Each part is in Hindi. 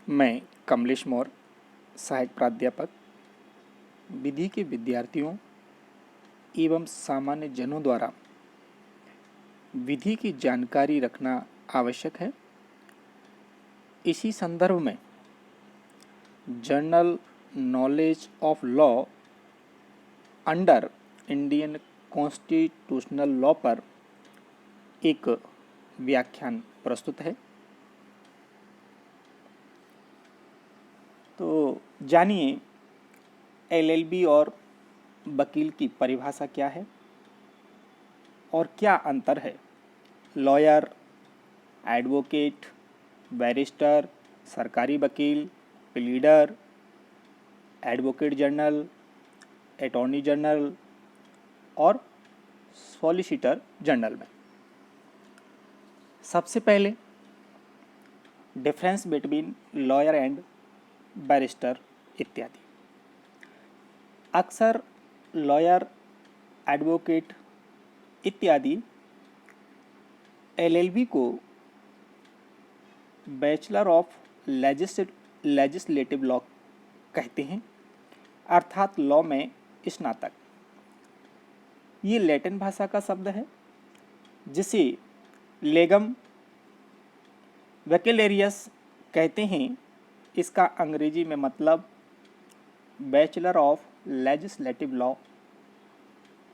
मैं कमलेश मौर्य, सहायक प्राध्यापक, विधि के विद्यार्थियों एवं सामान्य जनों द्वारा विधि की जानकारी रखना आवश्यक है। इसी संदर्भ में general knowledge of law under Indian constitutional law पर एक व्याख्यान प्रस्तुत है। तो जानिए एलएलबी और वकील की परिभाषा क्या है और क्या अंतर है। लॉयर, एडवोकेट, बैरिस्टर, सरकारी वकील, pleader, advocate general, attorney general और सॉलिसिटर जनरल में। सबसे पहले difference between lawyer and barrister इत्यादि। अक्सर लॉयर, एडवोकेट इत्यादि एलएलबी को बैचलर ऑफ लेजिस्लेटिव लॉ कहते हैं, अर्थात लॉ में स्नातक। ये लैटिन भाषा का शब्द है जिसे लेगम वैकेलेरियस कहते हैं। इसका अंग्रेजी में मतलब बैचलर ऑफ लेजिस्लेटिव लॉ।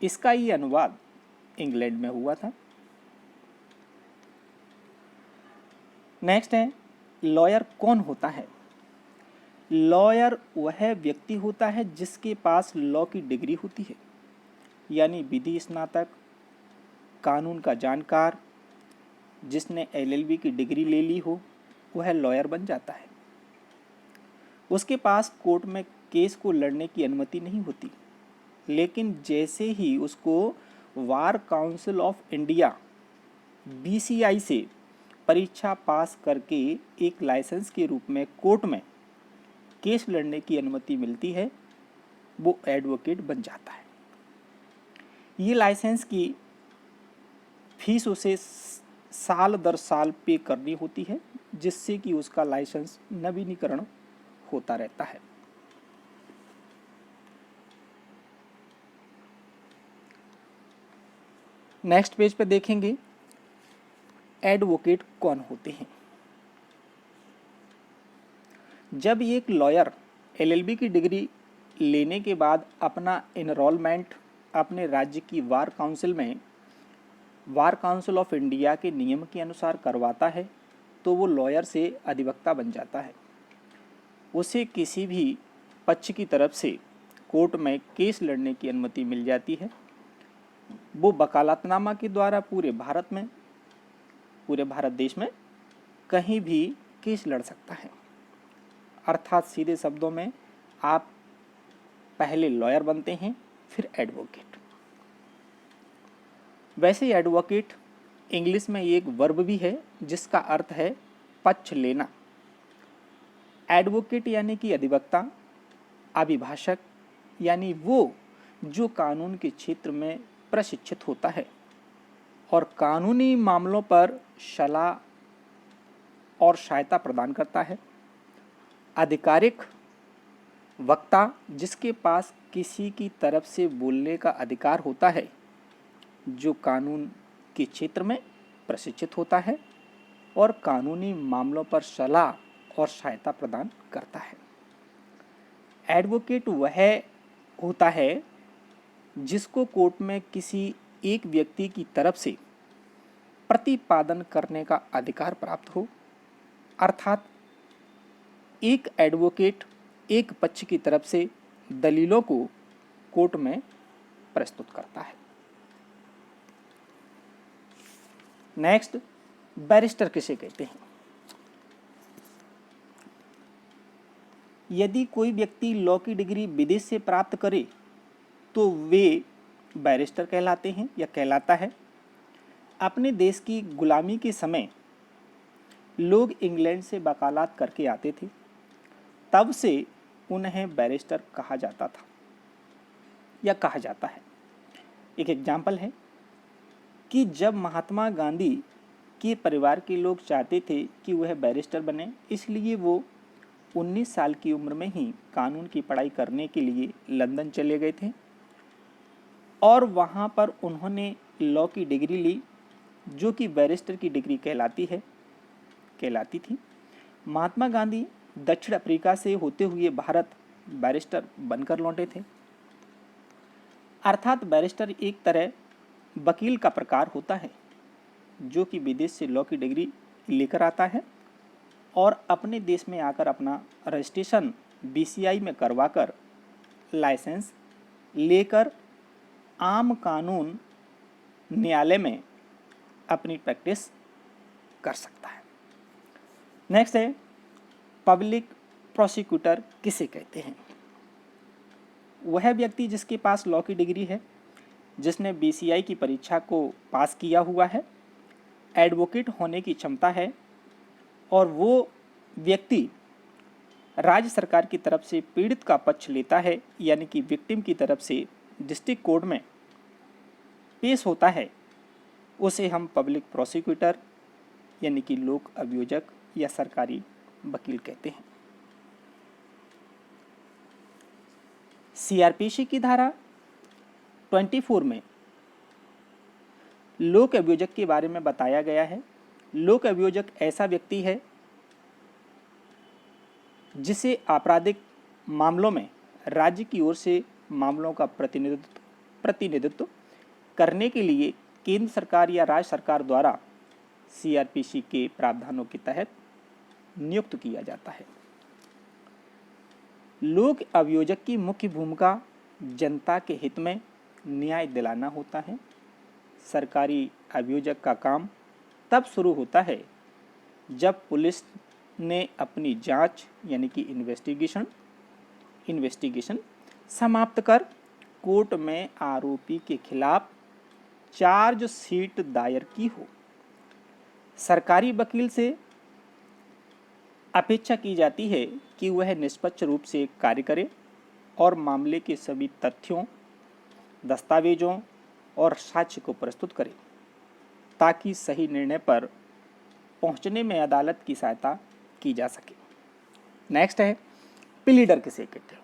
इसका ये अनुवाद इंग्लैंड में हुआ था। नेक्स्ट है लॉयर कौन होता है। लॉयर वह व्यक्ति होता है जिसके पास लॉ की डिग्री होती है, यानी विधि स्नातक, कानून का जानकार। जिसने एलएलबी की डिग्री ले ली हो वह लॉयर बन जाता है। उसके पास कोर्ट में केस को लड़ने की अनुमति नहीं होती, लेकिन जैसे ही उसको bar council of India BCI से परीक्षा पास करके एक लाइसेंस के रूप में कोर्ट में केस लड़ने की अनुमति मिलती है, वो एडवोकेट बन जाता है। ये लाइसेंस की फीस उसे साल दर साल पे करनी होती है, जिससे कि उसका लाइसेंस नवीनीकरण होता रहता है। नेक्स्ट पेज पे देखेंगे एडवोकेट कौन होते हैं। जब एक लॉयर एलएलबी की डिग्री लेने के बाद अपना एनरोलमेंट अपने राज्य की बार काउंसिल में बार काउंसिल ऑफ इंडिया के नियम के अनुसार करवाता है, तो वो लॉयर से अधिवक्ता बन जाता है। उसे किसी भी पक्ष की तरफ से कोर्ट में केस लड़ने की अनुमति मिल जाती है। वो वकालतनामा के द्वारा पूरे भारत देश में कहीं भी केस लड़ सकता है। अर्थात सीधे शब्दों में आप पहले लॉयर बनते हैं, फिर एडवोकेट। वैसे एडवोकेट इंग्लिश में एक वर्ब भी है जिसका अर्थ है पक्ष लेना। एडवोकेट यानी कि अधिवक्ता, अभिभाषक यानी वो जो कानून के क्षेत्र में प्रशिक्षित होता है और कानूनी मामलों पर सलाह और सहायता प्रदान करता है। आधिकारिक वक्ता जिसके पास किसी की तरफ से बोलने का अधिकार होता है, जो कानून के क्षेत्र में प्रशिक्षित होता है और कानूनी मामलों पर सलाह और सहायता प्रदान करता है। एडवोकेट वह होता है जिसको कोर्ट में किसी एक व्यक्ति की तरफ से प्रतिपादन करने का अधिकार प्राप्त हो, अर्थात एक एडवोकेट एक पक्ष की तरफ से दलीलों को कोर्ट में प्रस्तुत करता है। नेक्स्ट, बैरिस्टर किसे कहते हैं। यदि कोई व्यक्ति लॉ की डिग्री विदेश से प्राप्त करे तो वे बैरिस्टर कहलाते हैं या कहलाता है। अपने देश की गुलामी के समय लोग इंग्लैंड से वकालत करके आते थे, तब से उन्हें बैरिस्टर कहा जाता था या कहा जाता है। एक एग्जाम्पल है कि जब महात्मा गांधी के परिवार के लोग चाहते थे कि वह बैरिस्टर बने, इसलिए वो 19 साल की उम्र में ही कानून की पढ़ाई करने के लिए लंदन चले गए थे और वहाँ पर उन्होंने लॉ की डिग्री ली, जो कि बैरिस्टर की डिग्री कहलाती थी। महात्मा गांधी दक्षिण अफ्रीका से होते हुए भारत बैरिस्टर बनकर लौटे थे। अर्थात बैरिस्टर एक तरह वकील का प्रकार होता है, जो कि विदेश से लॉ की डिग्री लेकर आता है और अपने देश में आकर अपना रजिस्ट्रेशन बीसीआई में करवाकर लाइसेंस लेकर आम कानून न्यायालय में अपनी प्रैक्टिस कर सकता है। नेक्स्ट है, पब्लिक प्रोसिक्यूटर किसे कहते हैं? वह व्यक्ति जिसके पास लॉ की डिग्री है, जिसने बीसीआई की परीक्षा को पास किया हुआ है, एडवोकेट होने की क्षमता है और वो व्यक्ति राज्य सरकार की तरफ से पीड़ित का पक्ष लेता है, यानी कि विक्टिम की तरफ से डिस्ट्रिक्ट कोर्ट में पेश होता है, उसे हम पब्लिक प्रोसिक्यूटर यानी कि लोक अभियोजक या सरकारी वकील कहते हैं। सीआरपीसी की धारा 24 में लोक अभियोजक के बारे में बताया गया है। लोक अभियोजक ऐसा व्यक्ति है जिसे आपराधिक मामलों में राज्य की ओर से मामलों का प्रतिनिधित्व करने के लिए केंद्र सरकार या राज्य सरकार द्वारा सीआरपीसी के प्रावधानों के तहत नियुक्त किया जाता है। लोक अभियोजक की मुख्य भूमिका जनता के हित में न्याय दिलाना होता है। सरकारी अभियोजक का काम तब शुरू होता है जब पुलिस ने अपनी जांच यानी कि इन्वेस्टिगेशन समाप्त कर कोर्ट में आरोपी के खिलाफ चार्जशीट दायर की हो। सरकारी वकील से अपेक्षा की जाती है कि वह निष्पक्ष रूप से कार्य करे और मामले के सभी तथ्यों, दस्तावेजों और साक्ष्य को प्रस्तुत करे ताकि सही निर्णय पर पहुंचने में अदालत की सहायता की जा सके। नेक्स्ट है, प्लीडर किसे कहते हैं?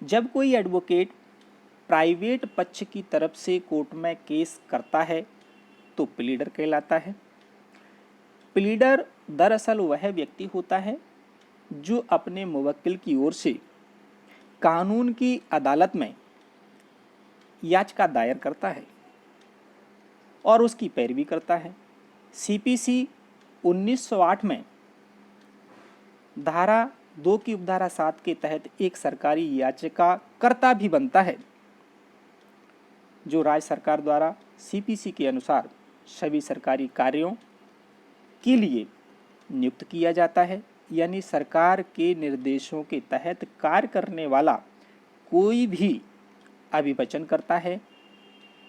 जब कोई एडवोकेट प्राइवेट पक्ष की तरफ से कोर्ट में केस करता है तो प्लीडर कहलाता है। प्लीडर दरअसल वह व्यक्ति होता है जो अपने मुवक्किल की ओर से कानून की अदालत में याचिका दायर करता है और उसकी पैरवी करता है। सीपीसी 1908 में धारा 2 की उपधारा 7 के तहत एक सरकारी याचिकाकर्ता भी बनता है, जो राज्य सरकार द्वारा सीपीसी के अनुसार सभी सरकारी कार्यों के लिए नियुक्त किया जाता है। यानी सरकार के निर्देशों के तहत कार्य करने वाला कोई भी अभिवचन करता है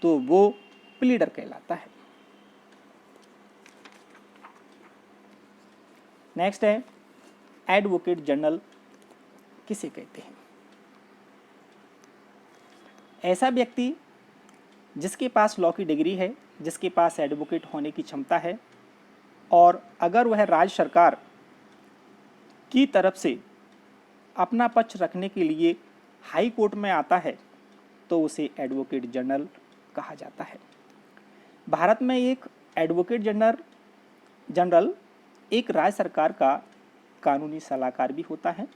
तो वो प्लीडर कहलाता है। नेक्स्ट है, एडवोकेट जनरल किसे कहते हैं? ऐसा व्यक्ति जिसके पास लॉ की डिग्री है, जिसके पास एडवोकेट होने की क्षमता है और अगर वह राज्य सरकार की तरफ से अपना पक्ष रखने के लिए हाई कोर्ट में आता है तो उसे एडवोकेट जनरल कहा जाता है। भारत में एक एडवोकेट जनरल एक राज्य सरकार का कानूनी सलाहकार भी होता है।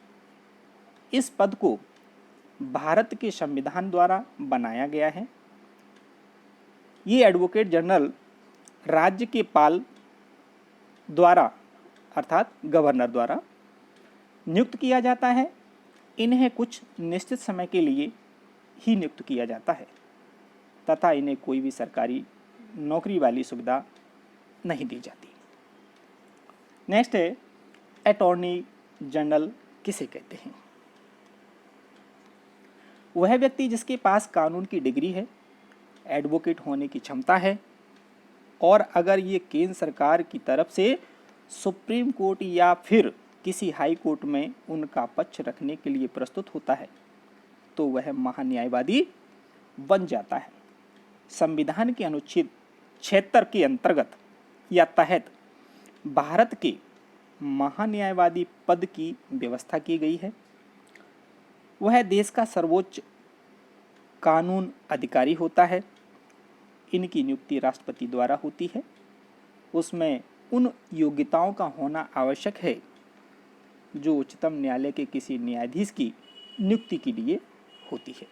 इस पद को भारत के संविधान द्वारा बनाया गया है। ये एडवोकेट जनरल राज्य के पाल द्वारा अर्थात गवर्नर द्वारा नियुक्त किया जाता है। इन्हें कुछ निश्चित समय के लिए ही नियुक्त किया जाता है तथा इन्हें कोई भी सरकारी नौकरी वाली सुविधा नहीं दी जाती। नेक्स्ट है, अटॉर्नी जनरल किसे कहते हैं? वह व्यक्ति जिसके पास कानून की डिग्री है, एडवोकेट होने की क्षमता है और अगर ये केंद्र सरकार की तरफ से सुप्रीम कोर्ट या फिर किसी हाई कोर्ट में उनका पक्ष रखने के लिए प्रस्तुत होता है तो वह महान्यायवादी बन जाता है। संविधान के अनुच्छेद 76 के अंतर्गत या तहत भारत के महान्यायवादी पद की व्यवस्था की गई है। वह देश का सर्वोच्च कानून अधिकारी होता है। इनकी नियुक्ति राष्ट्रपति द्वारा होती है। उसमें उन योग्यताओं का होना आवश्यक है जो उच्चतम न्यायालय के किसी न्यायाधीश की नियुक्ति के लिए होती है।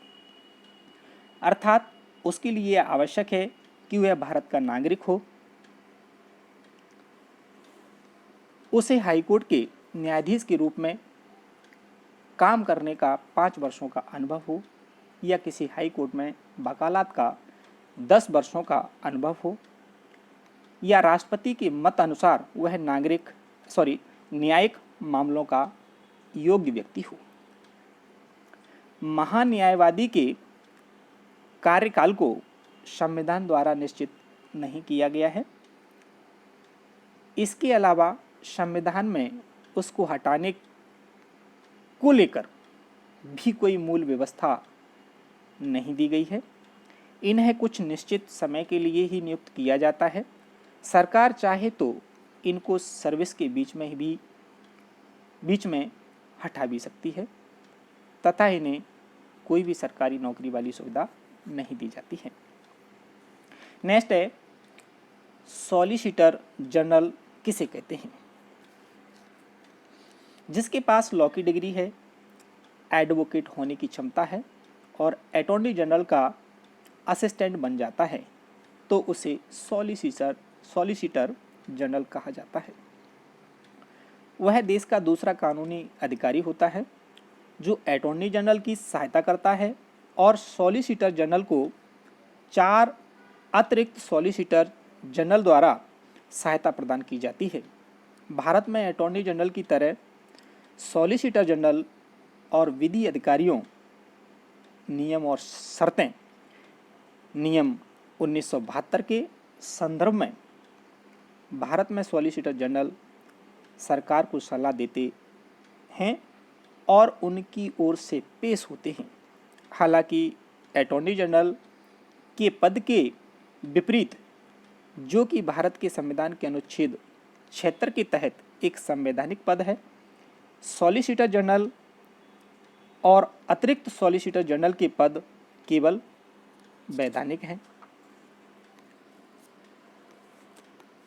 अर्थात उसके लिए आवश्यक है कि वह भारत का नागरिक हो, उसे हाईकोर्ट के न्यायाधीश के रूप में काम करने का 5 वर्षों का अनुभव हो या किसी हाईकोर्ट में वकालत का 10 वर्षों का अनुभव हो या राष्ट्रपति के मत अनुसार वह न्यायिक मामलों का योग्य व्यक्ति हो। महान्यायवादी के कार्यकाल को संविधान द्वारा निश्चित नहीं किया गया है। इसके अलावा संविधान में उसको हटाने को लेकर भी कोई मूल व्यवस्था नहीं दी गई है। इन्हें कुछ निश्चित समय के लिए ही नियुक्त किया जाता है। सरकार चाहे तो इनको सर्विस के बीच में हटा भी सकती है तथा इन्हें कोई भी सरकारी नौकरी वाली सुविधा नहीं दी जाती है। नेक्स्ट है, सॉलिसिटर जनरल किसे कहते हैं? जिसके पास लॉ की डिग्री है, एडवोकेट होने की क्षमता है और अटॉर्नी जनरल का असिस्टेंट बन जाता है तो उसे सॉलिसिटर जनरल कहा जाता है। वह देश का दूसरा कानूनी अधिकारी होता है जो अटॉर्नी जनरल की सहायता करता है और सॉलिसिटर जनरल को 4 अतिरिक्त सॉलिसिटर जनरल द्वारा सहायता प्रदान की जाती है। भारत में अटॉर्नी जनरल की तरह सॉलिसिटर जनरल और विधि अधिकारियों नियम और शर्तें नियम 1972 के संदर्भ में भारत में सॉलिसिटर जनरल सरकार को सलाह देते हैं और उनकी ओर से पेश होते हैं। हालांकि अटॉर्नी जनरल के पद के विपरीत, जो कि भारत के संविधान के अनुच्छेद 76 के तहत एक संवैधानिक पद है, सॉलिसिटर जनरल और अतिरिक्त सॉलिसिटर जनरल के पद केवल वैधानिक हैं।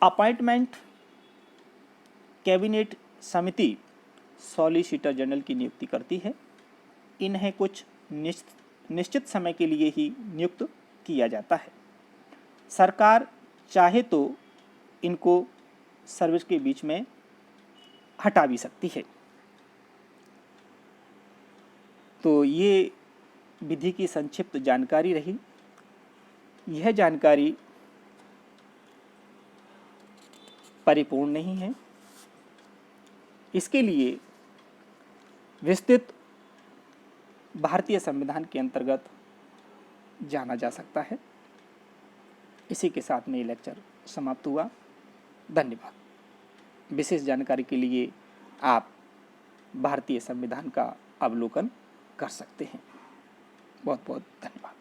अपॉइंटमेंट कैबिनेट समिति सॉलिसिटर जनरल की नियुक्ति करती है। इन्हें कुछ निश्चित समय के लिए ही नियुक्त किया जाता है। सरकार चाहे तो इनको सर्विस के बीच में हटा भी सकती है। तो ये विधि की संक्षिप्त जानकारी रही। यह जानकारी परिपूर्ण नहीं है, इसके लिए विस्तृत भारतीय संविधान के अंतर्गत जाना जा सकता है। इसी के साथ में ये लेक्चर समाप्त हुआ। धन्यवाद। विशेष जानकारी के लिए आप भारतीय संविधान का अवलोकन कर सकते हैं। बहुत बहुत धन्यवाद।